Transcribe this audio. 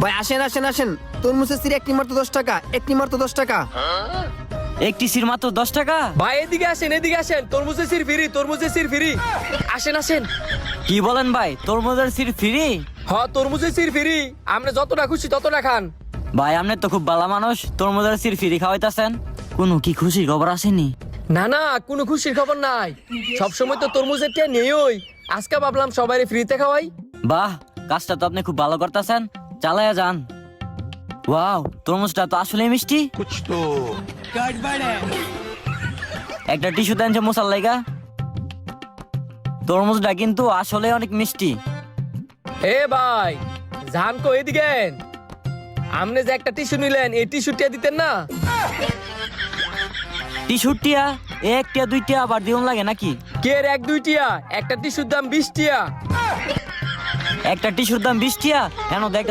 ভাই আসেন আসেন আসেন, তরমুজের সির একটি মাত্র 10 টাকা, একটি মাত্র 10 টাকা। একটি সির মাত্র 10 টাকা? ভাই এদিকে আসেন, তরমুজের সির ফ্রি, তরমুজের সির ফ্রি। আসেন। কি বলেন ভাই, তরমুজের সির ফ্রি? হ্যাঁ তরমুজের সির ফ্রি, আপনি যতটা খুশি ততটা খান। ভাই আপনি তো খুব ভালো মানুষ, তরমুজের সির ফ্রি খাওয়াইতাছেন। কোনো কি খুশির খবর আসেনি? না কোনো খুশির খবর নাই, সবসময় তো তরমুজের টিয়া নেই। আজকে ভাবলাম সবাই ফ্রিতে খাওয়াই। বাহ, কাজটা তো আপনি খুব ভালো করতেছেন, চালায়া যান। ওয়াও, তরমুজটা তো আসলেই মিষ্টি। একটা টিস্যু দেন যে মশার লাইগা। তরমুজটা কিন্তু আসলে অনেক মিষ্টি। এ ভাই জান কো এদিকে আইন। আপনি যে একটা টিস্যু নিলেন, এই টিস্যুটিয়া দিতেন না? টিস্যুটিয়া একটা দুইটা আবার দিউন লাগে নাকি? কে এক দুইটিয়া, একটা টিস্যুর দাম 20 টিয়া। একটা টিস্যুর দাম 20 টিয়া? কেন দেখ